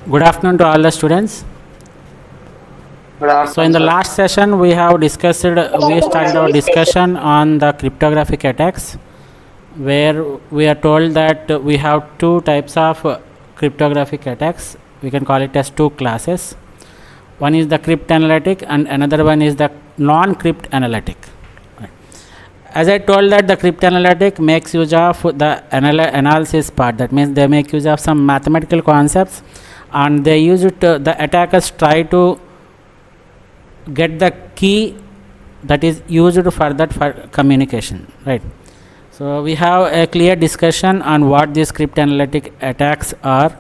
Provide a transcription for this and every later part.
Good afternoon to all the students. Good So in afternoon, the sir. last session we started our discussion on the cryptographic attacks, where we are told that we have two types of cryptographic attacks. We can call it as two classes. One is the cryptanalytic and another one is the non-crypt analytic. As I told that the cryptanalytic makes use of the analysis part. That means they make use of some mathematical concepts, and they use it. The attackers try to get the key that is used for that for communication, right? So we have a clear discussion on what these cryptanalytic attacks are,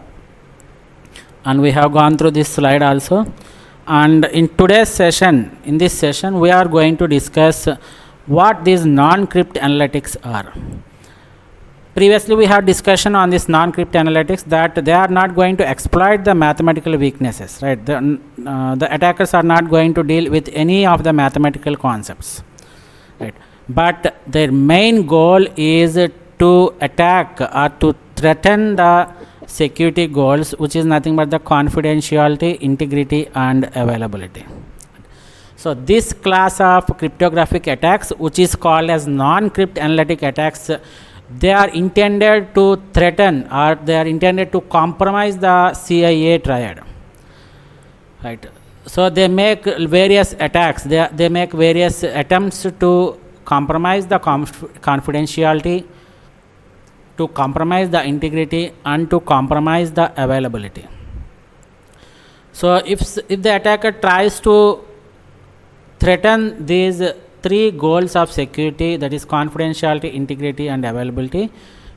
and we have gone through this slide also. And in today's session, in this session, we are going to discuss what these non-crypt analytics are. Previously we had discussion on this non-crypt analytics, that they are not going to exploit the mathematical weaknesses, right? The attackers are not going to deal with any of the mathematical concepts, right? But their main goal is to attack or to threaten the security goals, which is nothing but the confidentiality, integrity and availability. So this class of cryptographic attacks, which is called as non-crypt analytic attacks, they are intended to threaten, or they are intended to compromise the CIA triad, right? So they make various attacks, they make various attempts to compromise the confidentiality, to compromise the integrity and to compromise the availability. So if the attacker tries to threaten these three goals of security, that is confidentiality, integrity and availability,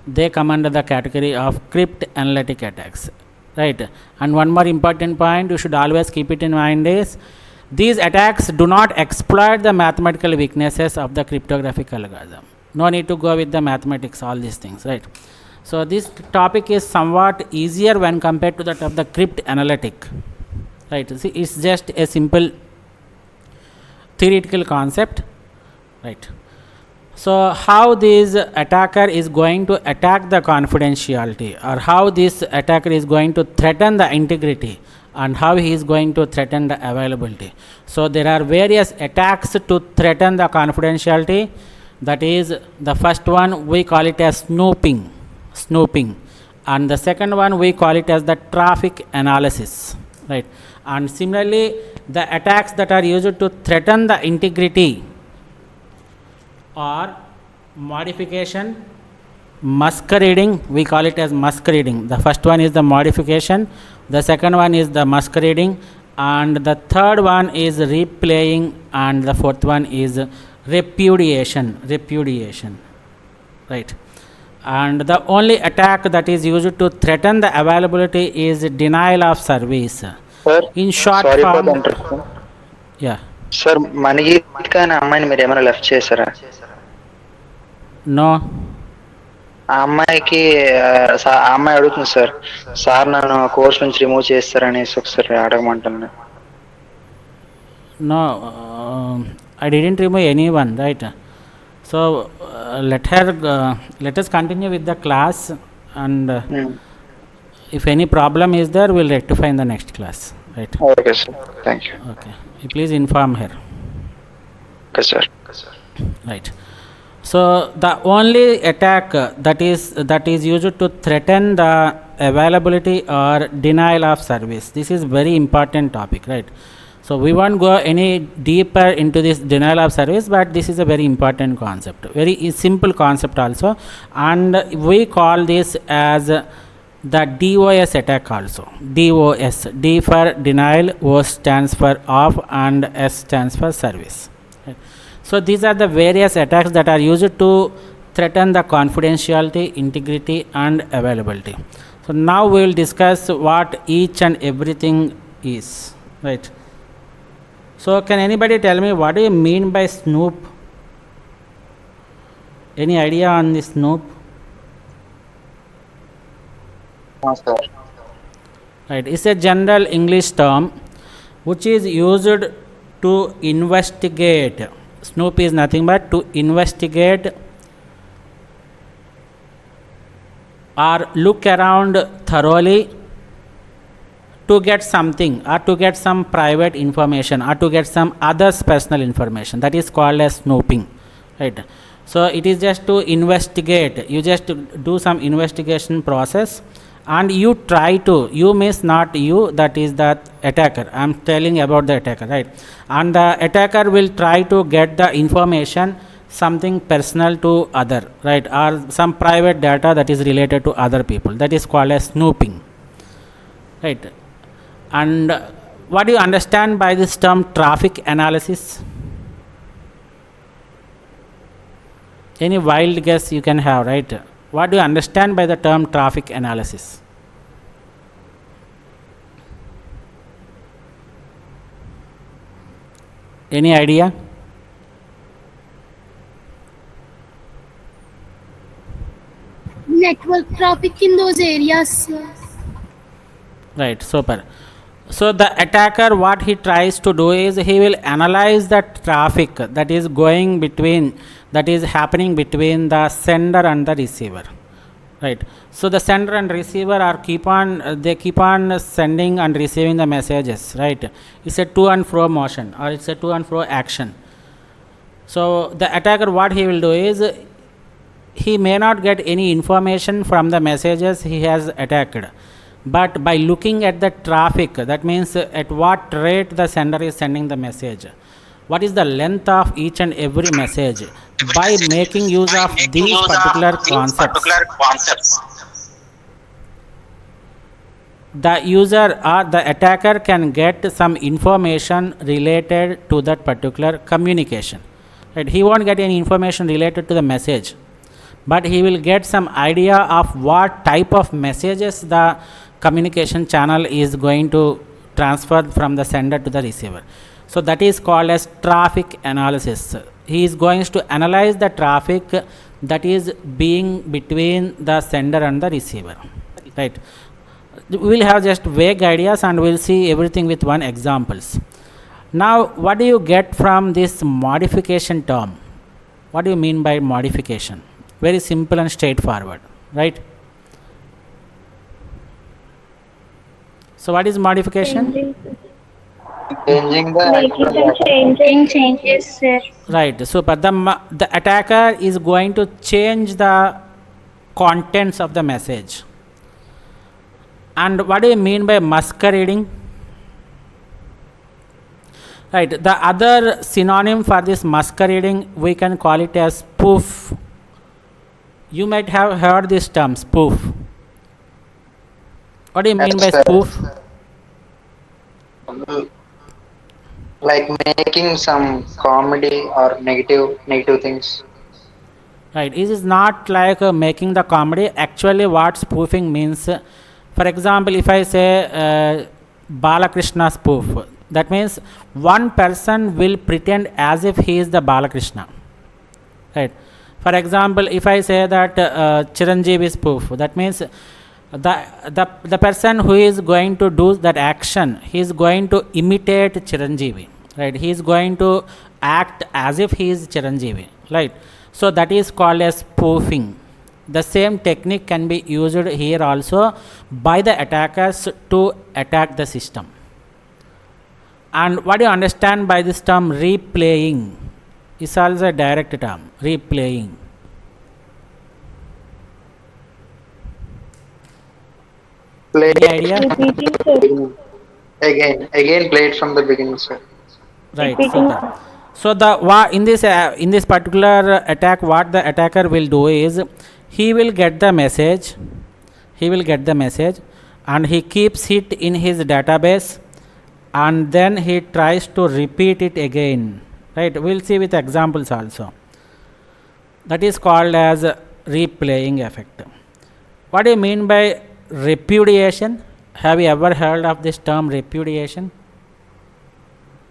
they come under the category of crypt analytic attacks, right? And one more important point you should always keep it in mind is, these attacks do not exploit the mathematical weaknesses of the cryptographic algorithm. No need to go with the mathematics, all these things, right? So this topic is somewhat easier when compared to that of the crypt analytic, right? See, it's just a simple theoretical concept, right? So how this attacker is going to attack the confidentiality, or how this attacker is going to threaten the integrity, and how he is going to threaten the availability. So there are various attacks to threaten the confidentiality. That is, the first one we call it as snooping, and the second one we call it as the traffic analysis, right? And similarly, the attacks that are used to threaten the integrity are modification, masquerading, we call it as masquerading. The first one is the modification, the second one is the masquerading, and the third one is replaying, and the fourth one is repudiation, right? And the only attack that is used to threaten the availability is denial of service. Sir, In short sorry for form, the interruption. yeah, sir Manika అనే అమ్మాయిని మీరు ఏమైనా left చేశారా? no, ఆ అమ్మాయికి ఆ అమ్మాయి అడుగుతుంది సార్ నన్ను కోర్స్ నుంచి రిమూవ్ చేస్తారనేసి ఒకసారి అడగమంటున్నాను. no, I didn't remove anyone, right? So let us continue with the class, and if any problem is there, we'll rectify in the next class, right? Okay sir, thank you. Okay, you please inform her, okay sir. right? So the only attack that is used to threaten the availability or denial of service, this is very important topic, right? So we won't go any deeper into this denial of service, but this is a very important concept, very simple concept also, and we call this as the DOS attack also. DOS, D for denial, O stands for off, and S stands for service, right? So these are the various attacks that are used to threaten the confidentiality, integrity and availability. So now we will discuss what each and everything is, right? So can anybody tell me what do you mean by snoop? Any idea on this snoop? Sir, Right, it's a general English term which is used to investigate. Snoop is nothing but to investigate or look around thoroughly to get something, or to get some private information, or to get some others personal information. That is called as snooping, right? So it is just to investigate. You just do some investigation process, and you try to, you means not you, that is the attacker. I am telling about the attacker, right? And the attacker will try to get the information, something personal to other, right, or some private data that is related to other people. That is called as snooping, right? And what do you understand by this term traffic analysis? Any wild guess you can have, right? What do you understand by the term traffic analysis? Any idea? Network traffic in those areas. Right, super. So the attacker, what he tries to do is he will analyze the traffic that is going between, that is happening between the sender and the receiver, right? So the sender and receiver are they keep on sending and receiving the messages, right? It's a to and fro motion, or it's a to and fro action. So the attacker, what he will do is he may not get any information from the messages he has attacked, but by looking at the traffic, that means at what rate the sender is sending the message, what is the length of each and every message, by making use of these particular concepts, the user or the attacker can get some information related to that particular communication, right? He won't get any information related to the message, but he will get some idea of what type of messages the communication channel is going to transfer from the sender to the receiver. So that is called as traffic analysis. He is going to analyze the traffic that is being between the sender and the receiver, right? We will have just vague ideas, and we will see everything with one examples. Now what do you get from this modification term? What do you mean by modification? Very simple and straightforward, right? So what is modification? Changing the Making some changes, sir. Right, super. The attacker is going to change the contents of the message. And what do you mean by masquerading? Right, the other synonym for this masquerading, we can call it as spoof. You might have heard this term, spoof. What do you mean by spoof? Like making some comedy or negative things. Right, it is not like making the comedy. Actually what spoofing means, for example, if I say Balakrishna spoof, that means one person will pretend as if he is the Balakrishna, right? For example, if I say that Chiranjeevi spoof, that means the person who is going to do that action, he is going to imitate Chiranjeevi, right? He is going to act as if he is Chiranjeevi, right? So that is called as spoofing. The same technique can be used here also by the attackers to attack the system. And what do you understand by this term replaying? It's also a direct term, replaying. Play Any idea? again play it from the beginning, sir. Right, super. So in this particular attack, what the attacker will do is he will get the message, and he keeps it in his database, and then he tries to repeat it again, right? We'll see with examples also. That is called as replaying effect. What do you mean by repudiation? Have you ever heard of this term repudiation?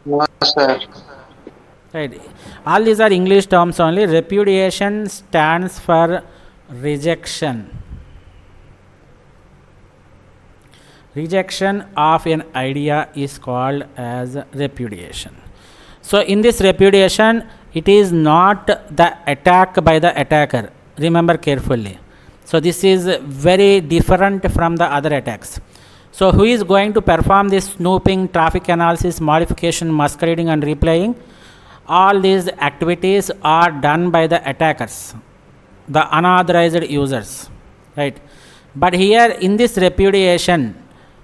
No, sir. Right, all these are English terms only. Repudiation stands for rejection. Rejection of an idea is called as repudiation. So in this repudiation, it is not the attack by the attacker. Remember carefully. So this is very different from the other attacks. So who is going to perform this snooping, traffic analysis, modification, masquerading and replaying? All these activities are done by the attackers, the unauthorized users, right? But here in this repudiation,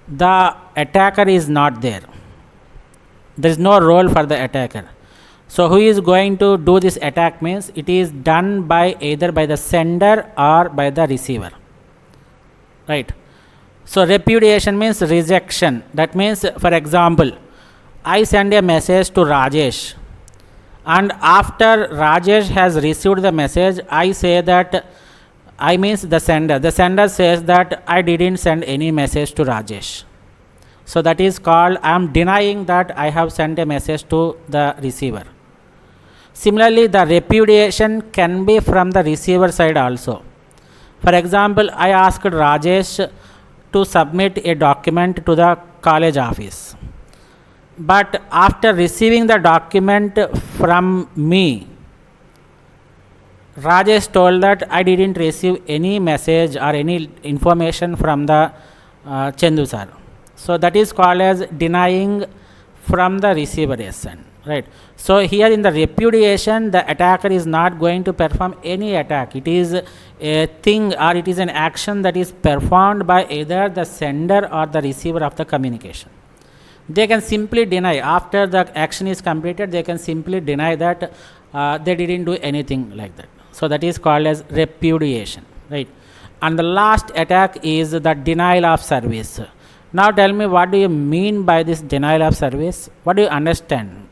the attacker is not there. There is no role for the attacker. So who is going to do this attack means it is done by either by the sender or by the receiver, right? So repudiation means rejection. That means, for example, I send a message to Rajesh, and after Rajesh has received the message, I say that, I means the sender says that I didn't send any message to Rajesh. So that is called, I am denying that I have sent a message to the receiver. Similarly, the repudiation can be from the receiver side also. For example, I asked Rajesh to submit a document to the college office, but after receiving the document from me, Rajesh told that I didn't receive any message or any information from the Chandu sir. So that is called as denying from the receiver SN, right? So here in the repudiation, the attacker is not going to perform any attack. It is a thing or it is an action that is performed by either the sender or the receiver of the communication. They can simply deny after the action is completed. They can simply deny that they didn't do anything like that. So that is called as repudiation, right? And the last attack is the denial of service. Now tell me, what do you mean by this denial of service? What do you understand?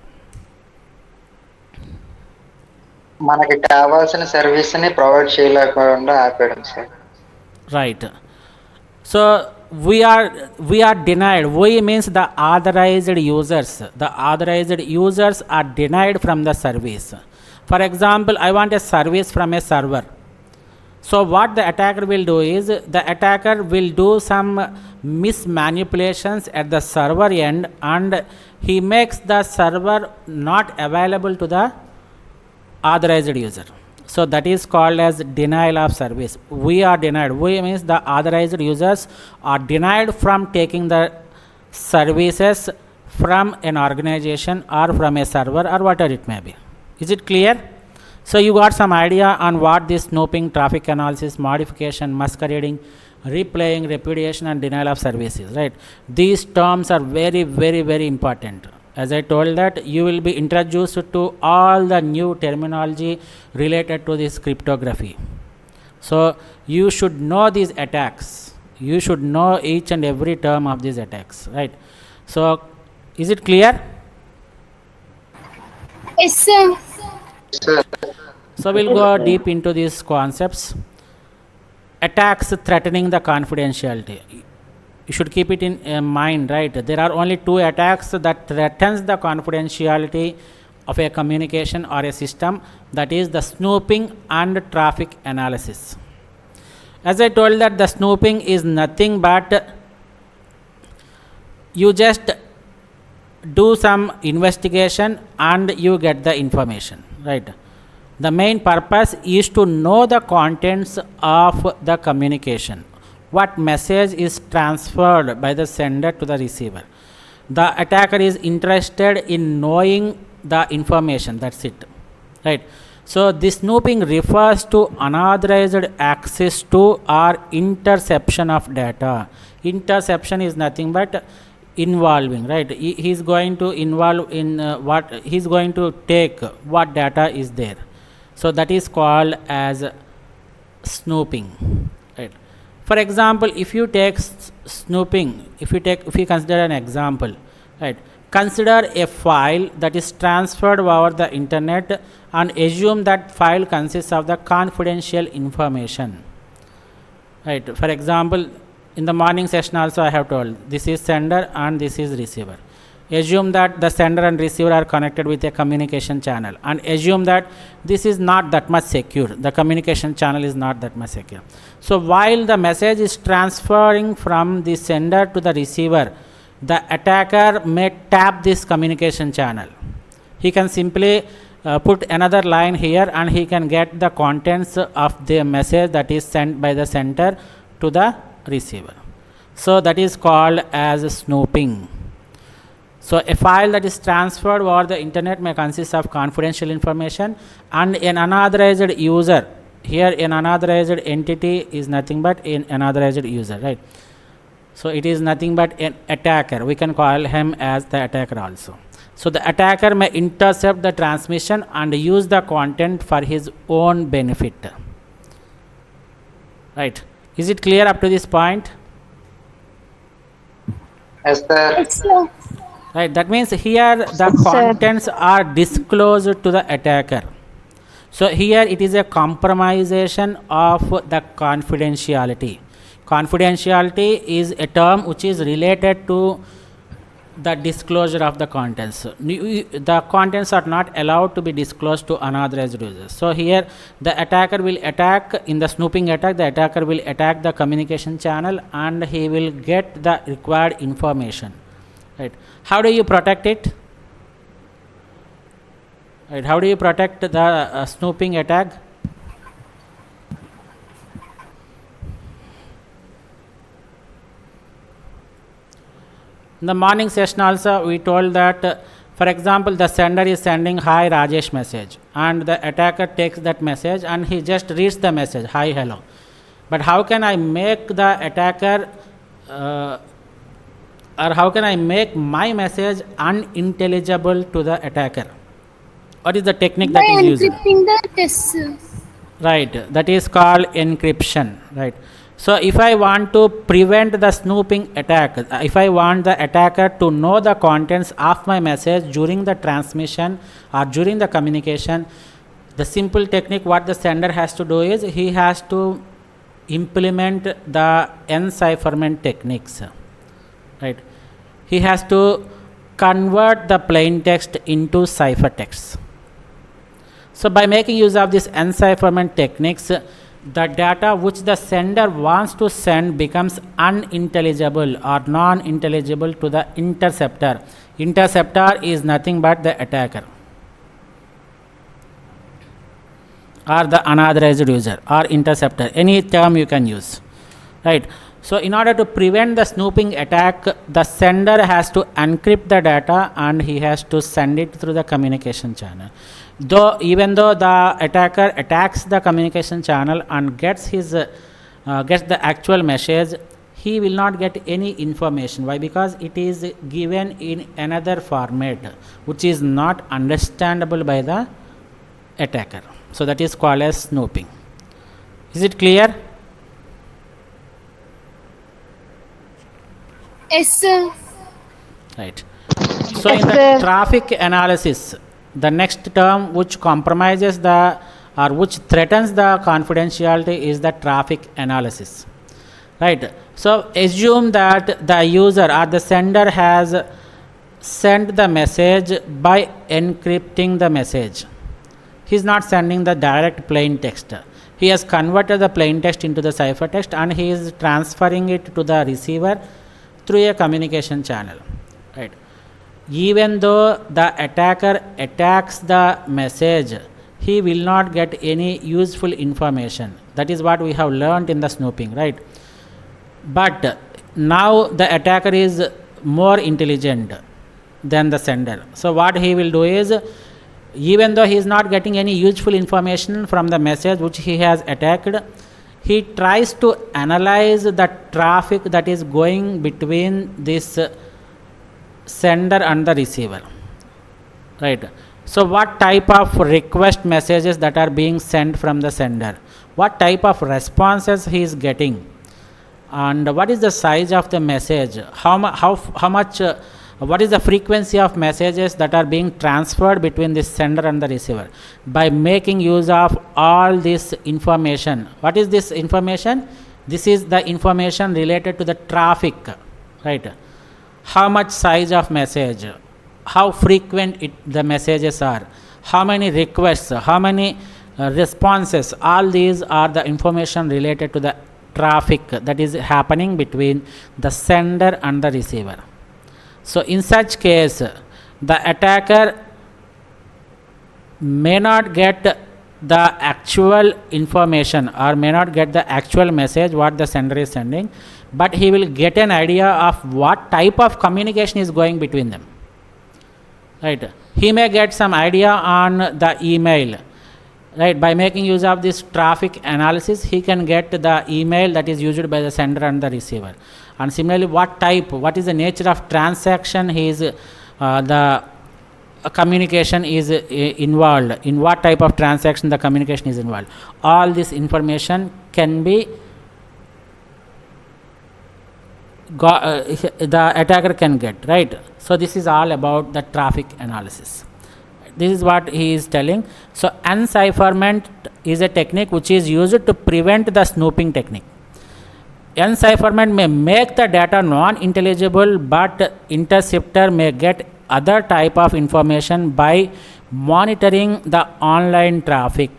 మనకి కావాల్సిన service ని provide చేయలేకుండా ఆపేయడం sir. Right. So we are denied. We means the authorized users. The authorized users are denied from the service. For example, I want a service from a server. So what the attacker will do is, the attacker will do some mismanipulations at the server end, and he makes the server not available to the authorized user. So that is called as denial of service. We are denied. We means the authorized users are denied from taking the services from an organization or from a server or whatever it may be. Is it clear? So you got some idea on what this snooping, traffic analysis, modification, masquerading, replaying, repudiation and denial of service is, right? These terms are very, very, very important. As I told that you will be introduced to all the new terminology related to this cryptography. So you should know these attacks. You should know each and every term of these attacks, right? So is it clear? Yes, sir. Sir So we'll go deep into these concepts. Attacks threatening the confidentiality. You should keep it in mind, right? There are only two attacks that threatens the confidentiality of a communication or a system, that is the snooping and traffic analysis. As I told that the snooping is nothing but you just do some investigation and you get the information, right? The main purpose is to know the contents of the communication. What message is transferred by the sender to the receiver. The attacker is interested in knowing the information, that's it, right? So this snooping refers to unauthorized access to or interception of data. Interception is nothing but involving, right? He is going to involve in what he is going to take, what data is there. So that is called as snooping, right? For example, if you take snooping, if you consider an example, right? Consider a file that is transferred over the internet and assume that file consists of the confidential information, right? For example, in the morning session also I have told this is sender and this is receiver. Assume that the sender and receiver are connected with a communication channel, and assume that this is not that much secure. The communication channel is not that much secure. So while the message is transferring from the sender to the receiver, the attacker may tap this communication channel. He can simply put another line here and he can get the contents of the message that is sent by the sender to the receiver. So that is called as snooping. So a file that is transferred over the internet may consist of confidential information, and an unauthorized user, here an unauthorized entity is nothing but an unauthorized user, right? So it is nothing but an attacker. We can call him as the attacker also. So the attacker may intercept the transmission and use the content for his own benefit. Right? Is it clear up to this point? Yes, sir. Yes, sir. Right, that means here the contents are disclosed to the attacker. So here it is a compromisation of the confidentiality. Confidentiality is a term which is related to the disclosure of the contents. The contents are not allowed to be disclosed to unauthorized users. So here the attacker will attack, in the snooping attack, the attacker will attack the communication channel and he will get the required information. Right? How do you protect it? Right? How do you protect the snooping attack? In the morning session also we told that for example the sender is sending hi Rajesh message and the attacker takes that message and he just reads the message hi hello. But how can I make the attacker or how can I make my message unintelligible to the attacker? What is the technique By that is used? encrypting the text, sir. Right, that is called encryption. Right. So if I want to prevent the snooping attack, if I want the attacker to know the contents of my message during the transmission or during the communication, the simple technique what the sender has to do is he has to implement the encipherment techniques. Right. He has to convert the plain text into ciphertext. So by making use of this encipherment techniques, the data which the sender wants to send becomes unintelligible or non-intelligible to the interceptor. Interceptor is nothing but the attacker or the unauthorized user or interceptor, any term you can use. Right. So in order to prevent the snooping attack, the sender has to encrypt the data and he has to send it through the communication channel. Even though the attacker attacks the communication channel and gets the actual message, he will not get any information. Why? Because it is given in another format which is not understandable by the attacker. So that is called as snooping. Is it clear? Yes, sir. Right. So in the traffic analysis, the next term which compromises the or which threatens the confidentiality is the traffic analysis. Right. So assume that the user or the sender has sent the message by encrypting the message. He is not sending the direct plain text. He has converted the plain text into the ciphertext and he is transferring it to the receiver through a communication channel. Right. Even though the attacker attacks the message, he will not get any useful information. That is what we have learned in the snooping, right? But now the attacker is more intelligent than the sender. So what he will do is, even though he is not getting any useful information from the message which he has attacked, he tries to analyze the traffic that is going between this sender and the receiver. Right. So what type of request messages that are being sent from the sender? What type of responses he is getting? And what is the size of the message? How much what is the frequency of messages that are being transferred between the sender and the receiver? By making use of all this information. What is this information? This is the information related to the traffic, right? How much size of message, how frequent the messages are, how many requests, how many responses, all these are the information related to the traffic that is happening between the sender and the receiver. So in such case, the attacker may not get the actual information or may not get the actual message what the sender is sending, but he will get an idea of what type of communication is going between them. Right? He may get some idea on the email. Right? By making use of this traffic analysis, he can get the email that is used by the sender and the receiver. And similarly, what is the nature of transaction he is the communication is involved, in what type of transaction the communication is involved. All this information can be the attacker can get, right? So this is all about the traffic analysis. This is what he is telling. So encipherment is a technique which is used to prevent the snooping technique. Encipherment may make the data non-intelligible, but interceptor may get other type of information by monitoring the online traffic.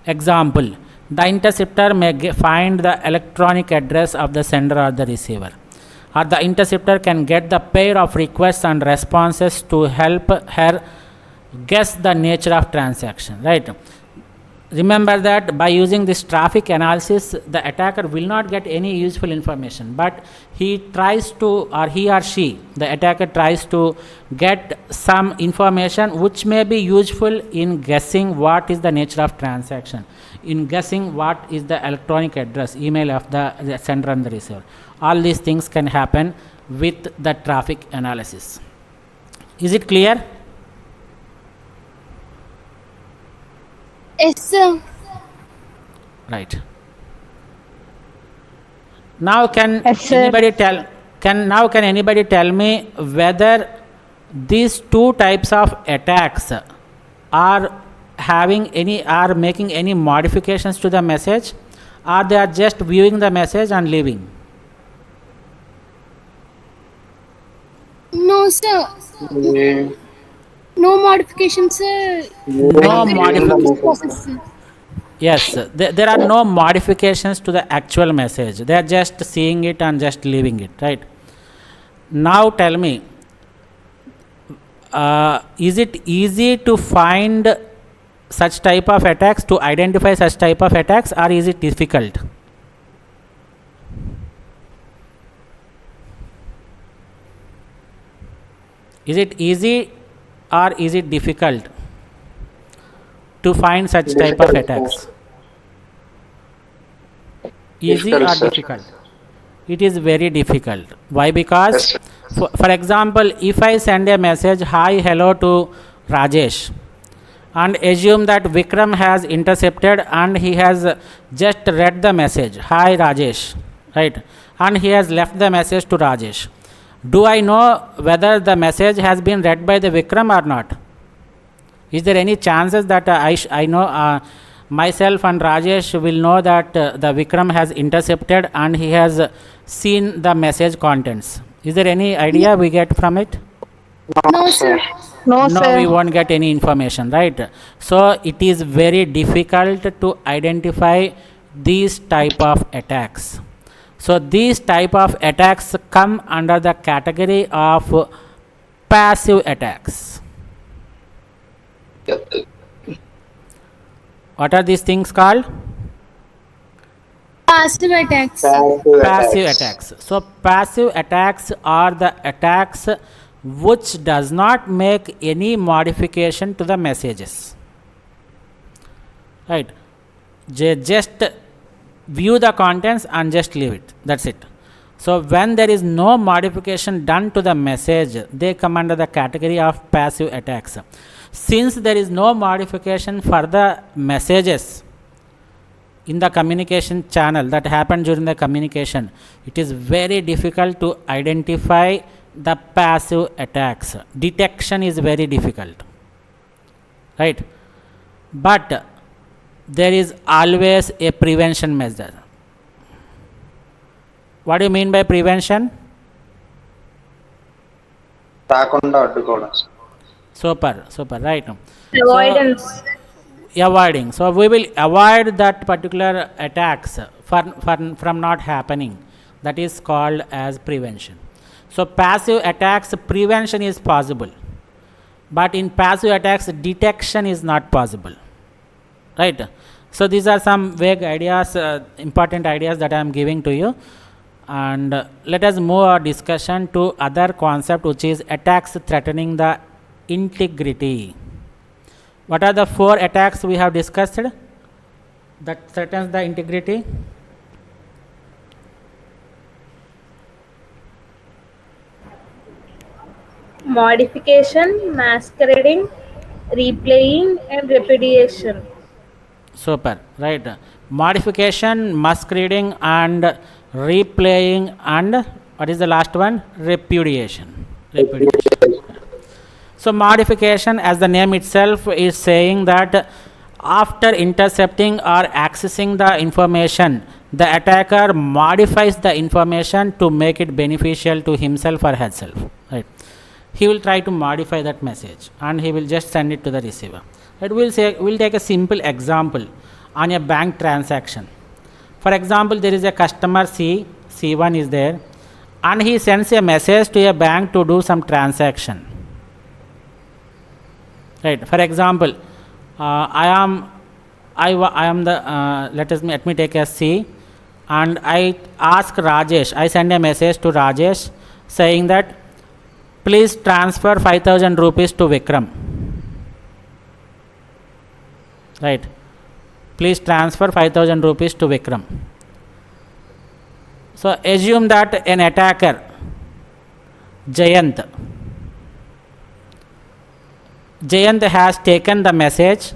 Example, the interceptor may find the electronic address of the sender or the receiver, or the interceptor can get the pair of requests and responses to help her guess the nature of transaction, right? Remember that by using this traffic analysis, the attacker will not get any useful information, but he tries to, or he or she, the attacker tries to get some information which may be useful in guessing what is the nature of transaction, in guessing what is the electronic address, email of the sender and the receiver. All these things can happen with the traffic analysis. Is it clear? Yes, sir. Right. Now can Yes, sir. anybody tell me whether these two types of attacks are making any modifications to the message, or they are just viewing the message and leaving? No, sir. No modifications, sir. No modifications. Process, sir. Yes, there are no modifications to the actual message. They are just seeing it and just leaving it, right? Now tell me, is it easy to find such type of attacks, to identify such type of attacks, or is it difficult? Is it easy or is it difficult to find such type of attacks? Easy Difficult, or sir. difficult? It is very difficult. Why? Because, Yes, for example, if I send a message, hi, hello to Rajesh, and assume that Vikram has intercepted and he has just read the message, hi Rajesh, right? And he has left the message to Rajesh. Do I know whether the message has been read by the Vikram or not? Is there any chances that I know myself and Rajesh will know that the Vikram has intercepted and he has seen the message contents? Is there any idea we get from it? No, sir. No, No, sir. we won't get any information, right? So it is very difficult to identify these type of attacks. So these type of attacks come under the category of passive attacks. What are these things called? Passive attacks. Passive attacks. So passive attacks are the attacks which does not make any modification to the messages, right? They just view the contents and just leave it. That's it. So when there is no modification done to the message, they come under the category of passive attacks. Since there is no modification for the messages in the communication channel that happened during the communication, it is very difficult to identify the passive attacks. Detection is very difficult, right? But there is always a prevention measure. What do you mean by prevention? రాకుండా అడ్డుకోవడం. Super, right? Avoidance. Avoiding. So we will avoid that particular attacks from not happening. That is called as prevention. So passive attacks, prevention is possible, but in passive attacks, detection is not possible. right? So these are some vague ideas, important ideas that I am giving to you. And let us move our discussion to other concept, which is attacks threatening the integrity. What are the 4 attacks we have discussed that threatens the integrity? Modification, masquerading, replaying, and repudiation. Super, right? Modification, masquerading, and replaying, and what is the last one? Repudiation. Repudiation. So modification, as the name itself is saying, that after intercepting or accessing the information, the attacker modifies the information to make it beneficial to himself or herself, right? He will try to modify that message and he will just send it to the receiver. Right? We'll take a simple example on a bank transaction. For example, there is a customer C1 is there, and he sends a message to a bank to do some transaction. Right? For example, I am the let me take a C, and I ask Rajesh. I send a message to Rajesh saying that please transfer 5,000 rupees to Vikram. Right? Please transfer 5,000 rupees to Vikram. So assume that an attacker, Jayant has taken the message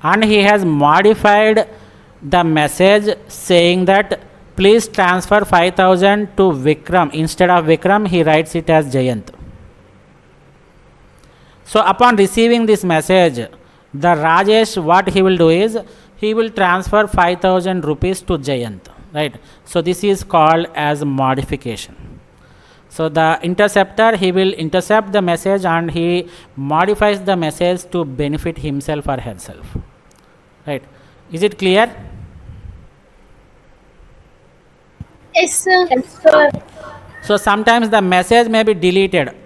and he has modified the message saying that please transfer 5,000 to Vikram. Instead of Vikram, he writes it as Jayant. So upon receiving this message, the Rajesh, what he will do is he will transfer 5,000 rupees to Jayant, right? So this is called as modification. So the interceptor, he will intercept the message and he modifies the message to benefit himself or herself, right? Is it clear? Yes, sir. Yes, sir. So sometimes the message may be deleted.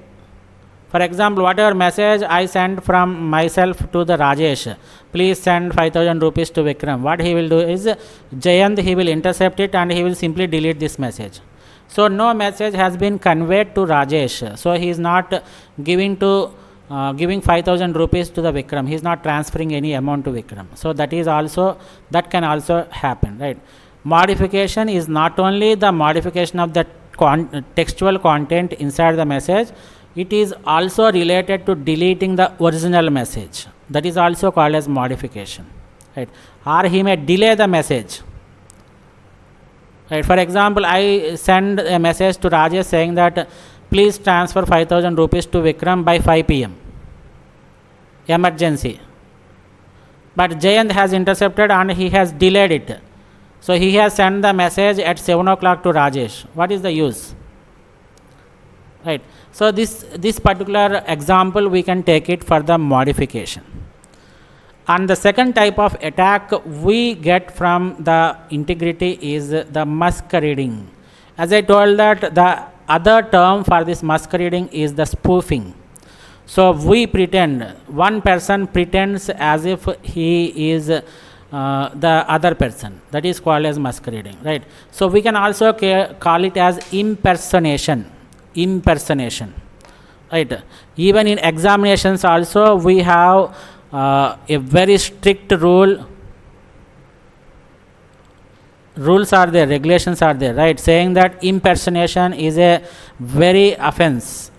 For example, whatever message I send from myself to the Rajesh, please send 5,000 rupees to Vikram. What he will do is Jayant, he will intercept it and he will simply delete this message. So no message has been conveyed to Rajesh. So he is not giving 5,000 rupees to the Vikram. He is not transferring any amount to Vikram. So that can also happen, right? Modification is not only the modification of the textual content inside the message, it is also related to deleting the original message. That is also called as modification, right? Or he may delay the message, right? For example, I send a message to Rajesh saying that please transfer 5,000 rupees to Vikram by 5 p.m. emergency, but Jayant has intercepted and he has delayed it. So he has sent the message at 7 o'clock to Rajesh. What is the use? Right. So this particular example we can take it for the modification. And the second type of attack we get from the integrity is the masquerading. As I told that the other term for this masquerading is the spoofing. So one person pretends as if he is the other person. That is called as masquerading, right? So we can also call it as impersonation, right? Even in examinations also we have a very strict rules are there, regulations are there, right? Saying that impersonation is a very offense,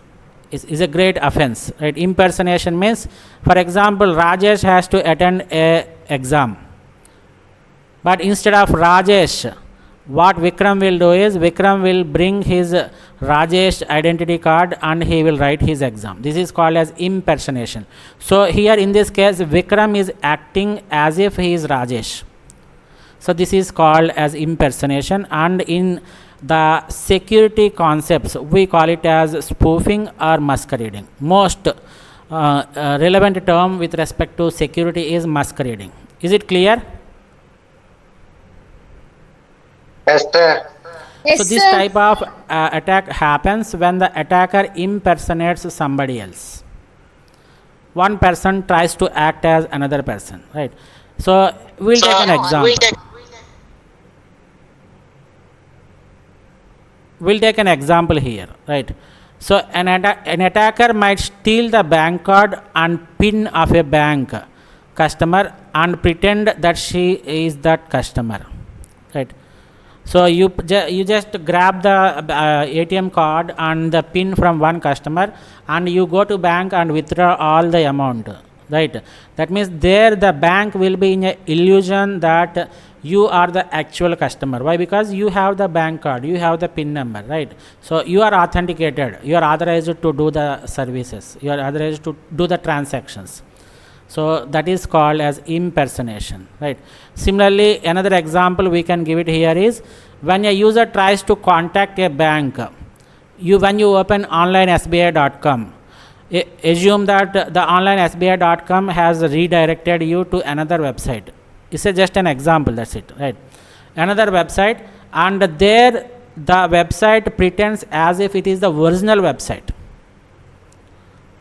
is a great offense, right? Impersonation means, for example, Rajesh has to attend a exam, but instead of Rajesh, what Vikram will do is Vikram will bring his Rajesh identity card and he will write his exam. This is called as impersonation. So here in this case Vikram is acting as if he is Rajesh. So this is called as impersonation, and in the security concepts we call it as spoofing or masquerading. Most relevant term with respect to security is masquerading. Is it clear? Yes, sir. Yes, So this sir. type of attack happens when the attacker impersonates somebody else. One person tries to act as another person, right? So we'll take an example. We'll take an example here, right? So an attacker might steal the bank card and PIN of a bank customer and pretend that she is that customer, right? So you just grab the ATM card and the PIN from one customer, and you go to bank and withdraw all the amount, right? That means there the bank will be in a illusion that you are the actual customer. Why? Because you have the bank card, you have the PIN number, right? So you are authenticated, you are authorized to do the services, you are authorized to do the transactions. So that is called as impersonation, right? Similarly, another example we can give it here is when a user tries to contact a bank, when you open online sbi.com, assume that the online sbi.com has redirected you to another website. It's just an example, that's it, right? Another website, and there the website pretends as if it is the original website,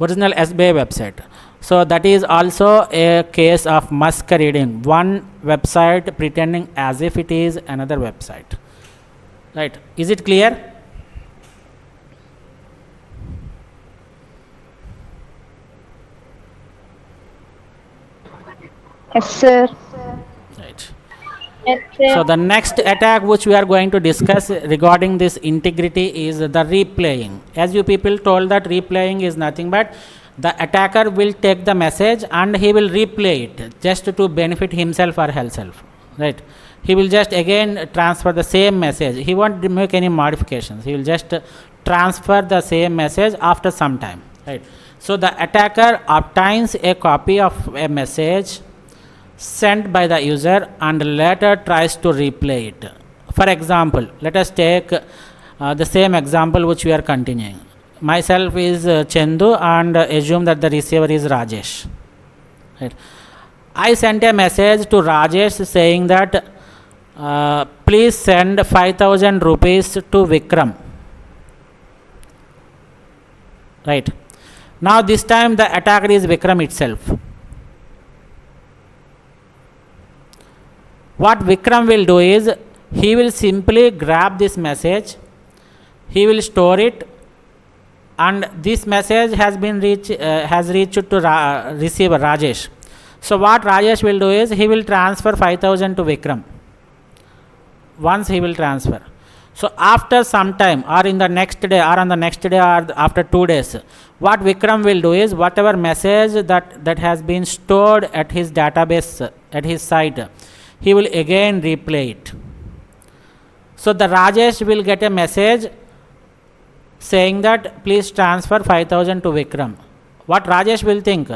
original SBI website. So that is also a case of masquerading, one website pretending as if it is another website, right? Is it clear? Yes, sir. Right. Yes, sir. So the next attack which we are going to discuss regarding this integrity is the replaying. As you people told that replaying is nothing but the attacker will take the message and he will replay it just to benefit himself or herself, right? He will just again transfer the same message. He won't make any modifications. He will just transfer the same message after some time, right? So the attacker obtains a copy of a message sent by the user and later tries to replay it. For example, let us take the same example which we are continuing. Myself is Chandu and assume that the receiver is Rajesh, right? I sent a message to Rajesh saying that please send 5,000 rupees to Vikram, right? Now this time the attacker is Vikram itself. What Vikram will do is he will simply grab this message, he will store it, and this message has reached to receiver Rajesh. So what Rajesh will do is he will transfer 5,000 to Vikram. Once he will transfer. So after some time, or in the next day, or on the next day, or after 2 days, what Vikram will do is whatever message that has been stored at his database, at his site, he will again replay it. So the Rajesh will get a message saying that please transfer 5,000 to Vikram. What Rajesh will think?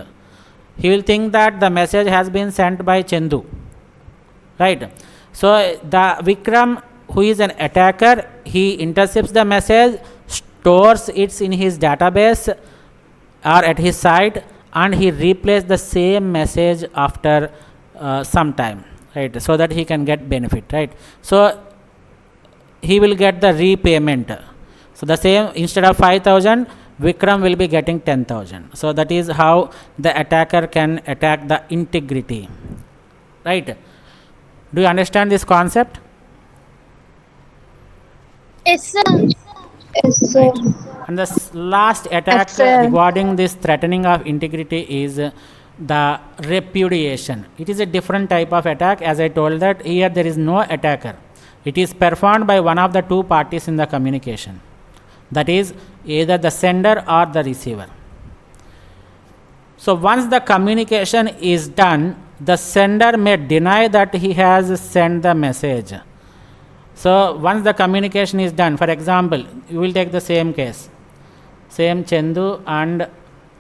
He will think that the message has been sent by Chandu, right? So the Vikram, who is an attacker, he intercepts the message, stores it in his database or at his site, and he replays the same message after some time, right? So that he can get benefit, right? So he will get the repayment. So the same, instead of 5,000, Vikram will be getting 10,000. So that is how the attacker can attack the integrity, right? Do you understand this concept? Yes, sir. Yes, sir. And the last attack Yes, sir. regarding this threatening of integrity is the repudiation. It is a different type of attack. As I told that here there is no attacker. It is performed by one of the two parties in the communication. That is either the sender or the receiver. So once the communication is done, the sender may deny that he has sent the message. So once the communication is done, for example, you will take the same case, same Chandu and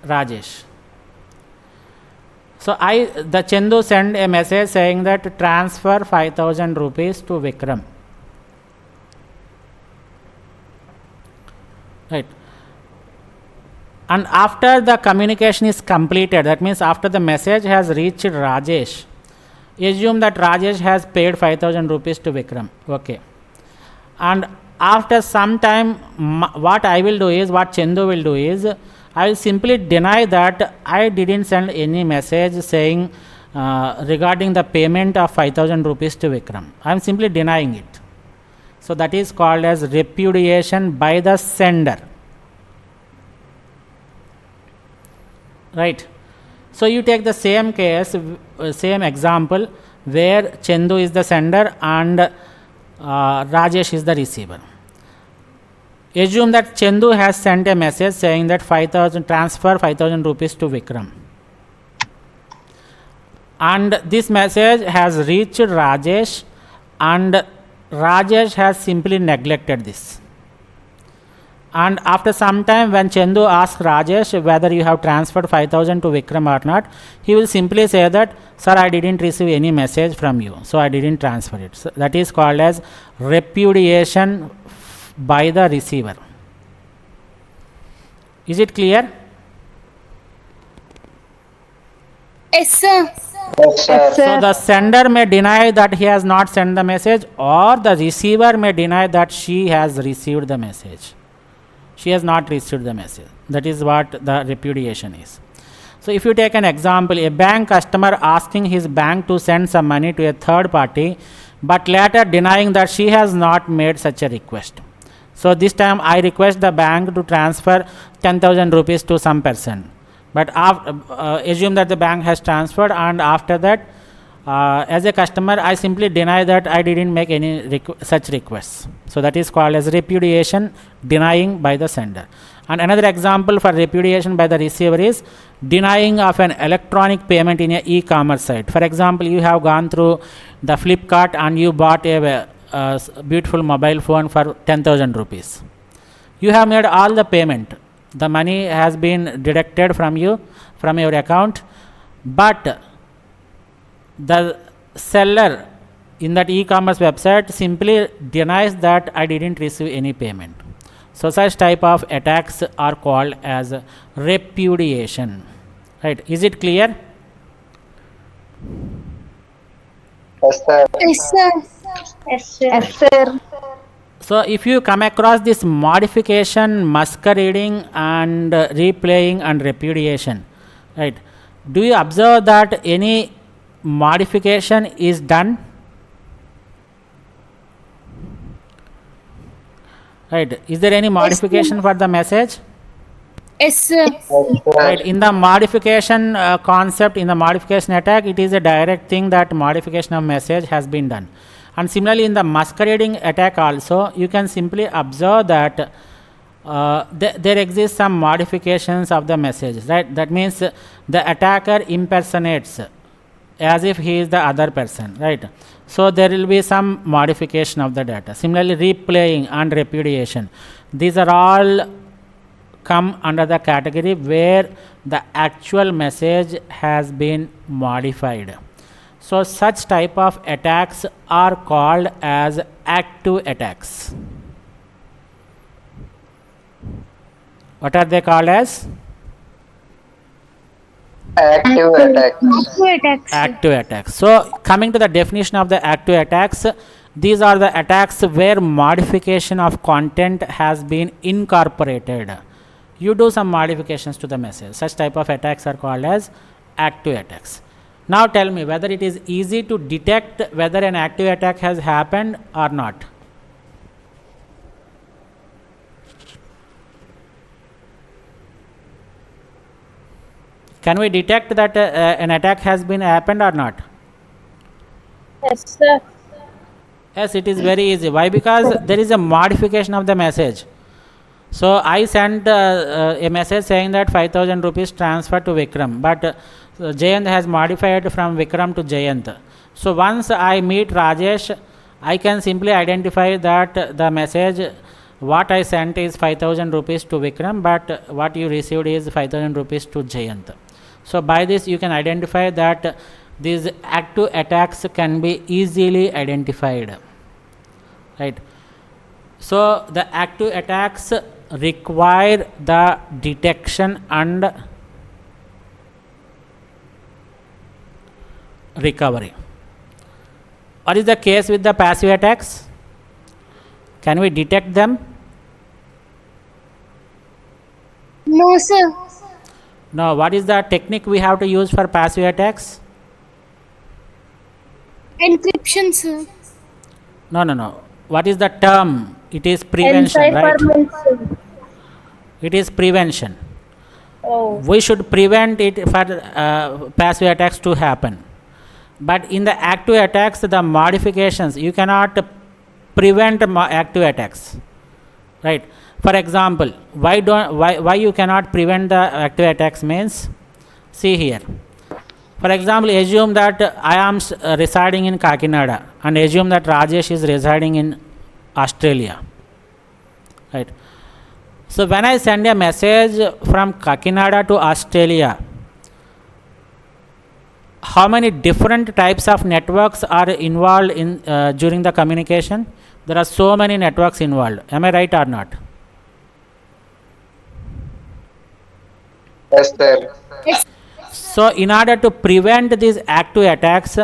Rajesh. So the Chandu sent a message saying that transfer 5,000 rupees to Vikram, right? And after the communication is completed, that means after the message has reached Rajesh, assume that Rajesh has paid 5,000 rupees to Vikram, okay? And after some time, what I will do is, what Chandu will do is, I will simply deny that I didn't send any message saying regarding the payment of 5,000 rupees to Vikram. I am simply denying it. So that is called as repudiation by the sender. Right. So you take the same case, same example where Chandu is the sender and Rajesh is the receiver. Assume that Chandu has sent a message saying that transfer 5,000 rupees to Vikram. And this message has reached Rajesh, and Rajesh has simply neglected this. And after some time, when Chandu asks Rajesh whether you have transferred 5,000 to Vikram or not, he will simply say that, sir, I didn't receive any message from you, so I didn't transfer it. So that is called as repudiation by the receiver. Is it clear? Yes, sir. Yes, sir. So the sender may deny that he has not sent the message, or the receiver may deny that she has received the message. She has not received the message. That is what the repudiation is. So if you take an example, a bank customer asking his bank to send some money to a third party, but later denying that she has not made such a request. So this time I request the bank to transfer 10,000 rupees to some person. But assume that the bank has transferred, and after that, as a customer, I simply deny that I didn't make any such requests. So that is called as repudiation, denying by the sender. And another example for repudiation by the receiver is denying of an electronic payment in a e-commerce site. For example, you have gone through the Flipkart and you bought a beautiful mobile phone for 10,000 rupees. You have made all the payment. The money has been deducted from you, from your account, but the seller in that e-commerce website simply denies that I didn't receive any payment. So such type of attacks are called as repudiation. Right? Is it clear? Yes, sir. Yes, sir. Yes, sir. Yes, sir. So if you come across this modification, masquerading and replaying and repudiation, right, do you observe that any modification is done? Right, is there any modification for the message? Yes, sir. Right, in the modification concept, in the modification attack, it is a direct thing that modification of message has been done. And similarly, in the masquerading attack also, you can simply observe that there exist some modifications of the message, right? That means the attacker impersonates as if he is the other person, right? So there will be some modification of the data. Similarly, replaying and repudiation, these are all come under the category where the actual message has been modified. So such type of attacks are called as active attacks. What are they called as? Active attacks. Active attacks. So coming to the definition of the active attacks, these are the attacks where modification of content has been incorporated. You do some modifications to the message. Such type of attacks are called as active attacks. Now tell me whether it is easy to detect whether an active attack has happened or not. Can we detect that an attack has been happened or not? Yes, sir. Yes, it is very easy. Why? Because there is a modification of the message. So I sent a message saying that 5,000 rupees transfer to Vikram, but Jayant has modified from Vikram to Jayant. So once I meet Rajesh, I can simply identify that the message what I sent is 5,000 rupees to Vikram, but what you received is 5,000 rupees to Jayant. So by this you can identify that these active attacks can be easily identified, right? So the active attacks require the detection and recovery. What is the case with the passive attacks? Can we detect them? No, sir. No. What is the technique we have to use for passive attacks? Encryption, sir. No. What is the term? It is prevention, right? Encipherment, sir. It is prevention. Oh. We should prevent it for passive attacks to happen. But in the active attacks, the modifications, you cannot prevent active attacks, right? For example, why you cannot prevent the active attacks means, see here. For example, assume that I am residing in Kakinada and assume that Rajesh is residing in Australia, right? So when I send a message from Kakinada to Australia, how many different types of networks are involved in during the communication? There are so many networks involved. Am I right or not? Yes, sir. Yes. So in order to prevent these active attacks,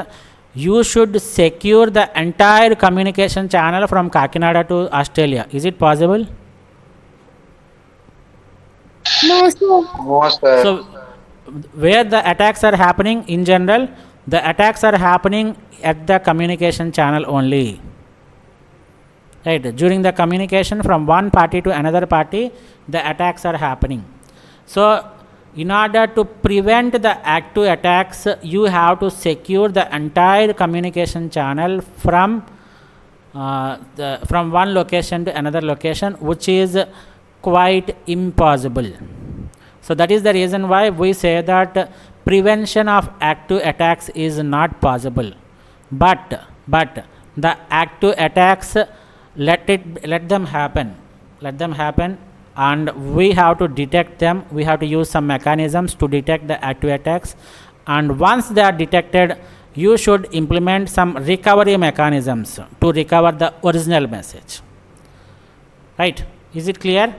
you should secure the entire communication channel from Kakinada to Australia. Is it possible? No, sir. No, sir. So where the attacks are happening in general, the attacks are happening at the communication channel only, right? During the communication from one party to another party, the attacks are happening. So in order to prevent the active attacks, you have to secure the entire communication channel from one location to another location, which is quite impossible. So that is the reason why we say that prevention of active attacks is not possible. But the active attacks, let them happen, and we have to detect them. We have to use some mechanisms to detect the active attacks, and once they are detected, you should implement some recovery mechanisms to recover the original message, right? Is it clear?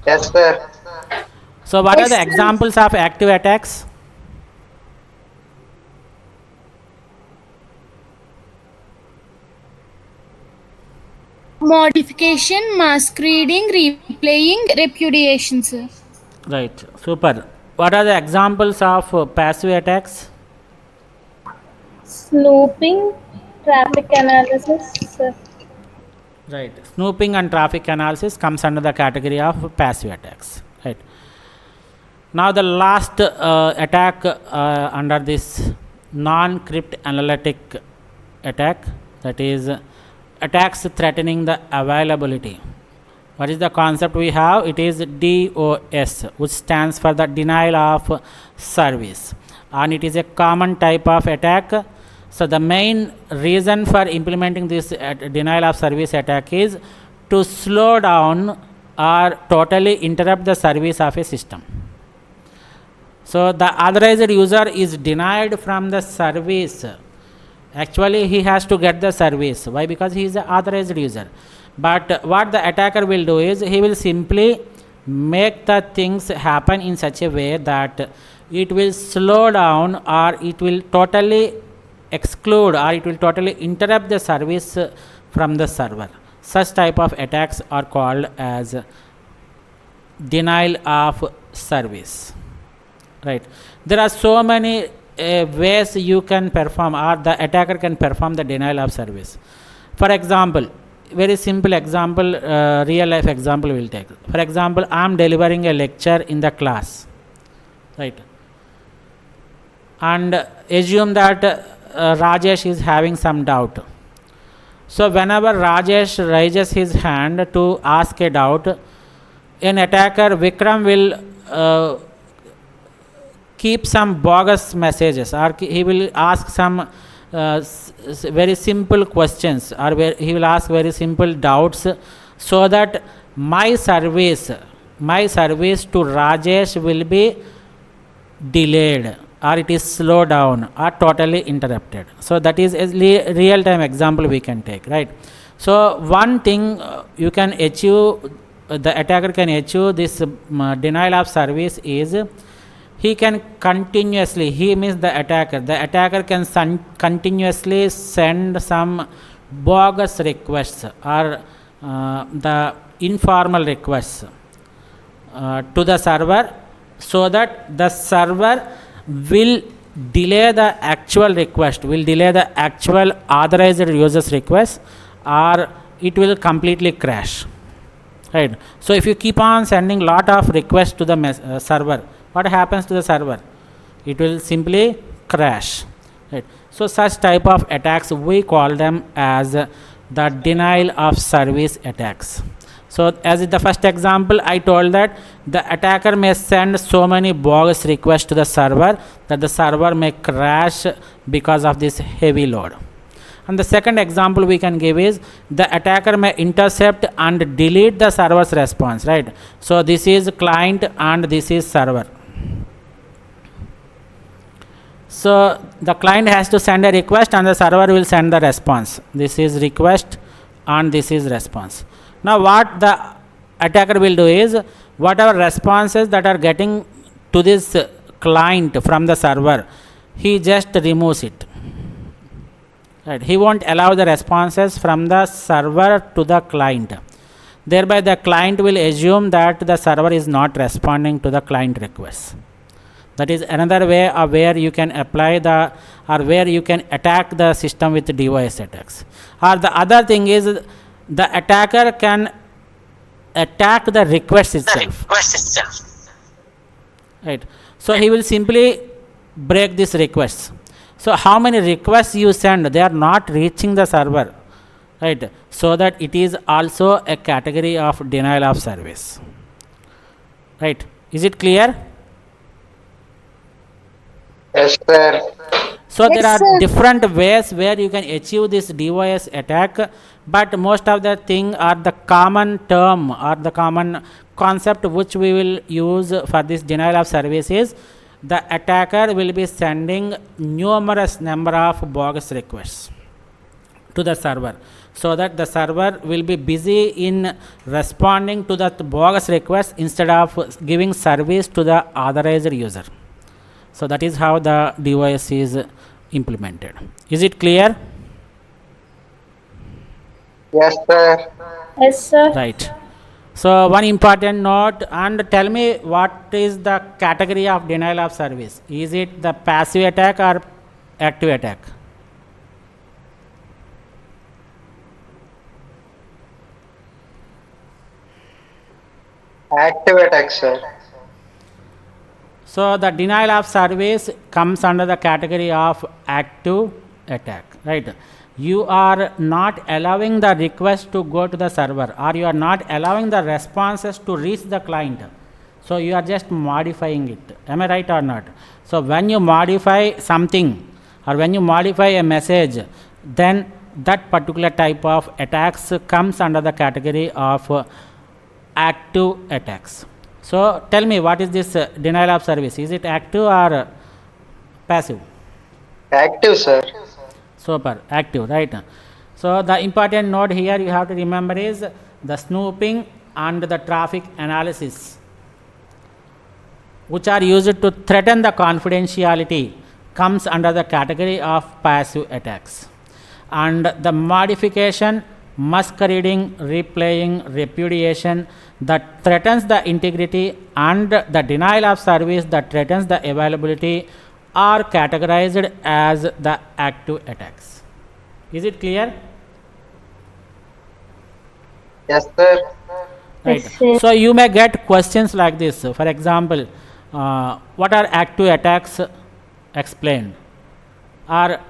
Yes, sir. So what are the Yes, sir. examples of active attacks? Modification, masquerading, replaying, repudiation, sir. Right, super. What are the examples of passive attacks? Snooping, traffic analysis, sir. Right, snooping and traffic analysis comes under the category of passive attacks, right? Now the last attack under this non-cryptanalytic attack, that is attacks threatening the availability. What is the concept we have? It is DOS, which stands for the denial of service, and it is a common type of attack. So the main reason for implementing this denial of service attack is to slow down or totally interrupt the service of a system. So the authorized user is denied from the service. Actually, he has to get the service. Why? Because he is the authorized user. But what the attacker will do is, he will simply make the things happen in such a way that it will slow down, or it will totally exclude, or it will totally interrupt the service from the server. Such type of attacks are called as denial of service, right? There are so many ways you can perform, or the attacker can perform the denial of service. For example, very simple example, real life example we'll take. For example, I am delivering a lecture in the class, right? And assume that Rajesh is having some doubt. So whenever Rajesh raises his hand to ask a doubt, an attacker, Vikram, will keep some bogus messages, or he will ask some very simple questions, or he will ask very simple doubts, so that my service to Rajesh will be delayed, or it is slowed down, or totally interrupted. So that is a real time example we can take, right? So one thing you can achieve, the attacker can achieve this denial of service is, he can continuously, he means the attacker can continuously send some bogus requests, or the informal requests to the server, so that the server will delay the actual request, will delay the actual authorized user's request, or it will completely crash. Right. So if you keep on sending lot of requests to the server, what happens to the server? It will simply crash. Right. So such type of attacks, we call them as the denial of service attacks. So as in the first example, I told that the attacker may send so many bogus requests to the server that the server may crash because of this heavy load. And the second example we can give is the attacker may intercept and delete the server's response, right? So this is client and this is server. So the client has to send a request and the server will send the response. This is request and this is response. Now what the attacker will do is, whatever responses that are getting to this client from the server, he just removes it. Right. He won't allow the responses from the server to the client. Thereby the client will assume that the server is not responding to the client requests. That is another way of where you can apply the, or where you can attack the system with DOS attacks. Or the other thing is, the attacker can attack the request itself. Right. So he will simply break this request. So how many requests you send, they are not reaching the server, right? So that it is also a category of denial of service, right? Is it clear? Yes, sir. So Yes, there are sir. different ways where you can achieve this DOS attack, but most of the thing are the common term or the common concept which we will use for this denial of service is, the attacker will be sending numerous number of bogus requests to the server, so that the server will be busy in responding to that bogus request instead of giving service to the authorized user. So that is how the DOS is implemented. Is it clear? Yes, sir. Yes, sir. Right. So one important note, and tell me what is the category of denial of service. Is it the passive attack or active attack? Active attack, sir. So the denial of service comes under the category of active attack, right? You are not allowing the request to go to the server, or you are not allowing the responses to reach the client. So you are just modifying it. Am I right or not? So when you modify something, or when you modify a message, then that particular type of attacks comes under the category of active attacks. So tell me, what is this denial of service? Is it active or passive? Active, sir. Super, active, right? So the important note here you have to remember is the snooping and the traffic analysis, which are used to threaten the confidentiality, comes under the category of passive attacks. And the modification, masquerading, replaying, repudiation that threatens the integrity, and the denial of service that threatens the availability are categorized as the active attacks. Is it clear? Yes, sir. Right. Yes, sir. So you may get questions like this. For example, what are active attacks? Explain. Or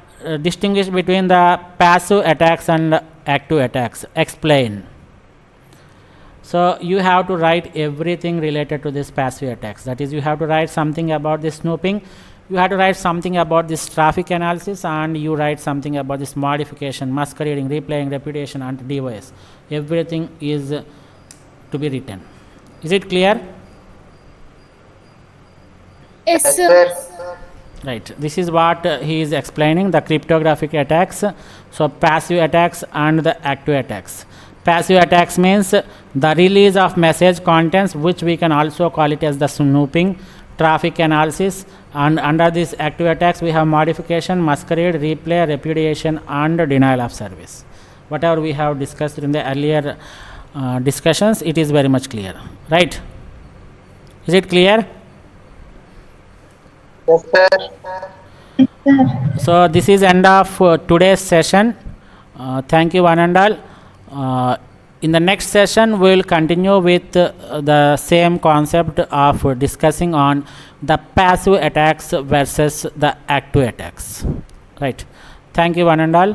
distinguish between the passive attacks and active attacks. Explain. So you have to write everything related to this passive attacks. That is, you have to write something about this snooping, you have to write something about this traffic analysis, and you write something about this modification, masquerading, replaying, repudiation, and DOS. Everything is to be written. Is it clear? Yes, Yes, sir. sir. Right. This is what he is explaining, the cryptographic attacks. So passive attacks and the active attacks. Passive attacks means the release of message contents, which we can also call it as the snooping, traffic analysis, and under this active attacks we have modification, masquerade, replay, repudiation, and denial of service. Whatever we have discussed in the earlier discussions, it is very much clear, right? Is it clear? Yes, sir. So this is end of today's session. Thank you one and all. In the next session we will continue with the same concept of discussing on the passive attacks versus the active attacks. Right. Thank you one and all.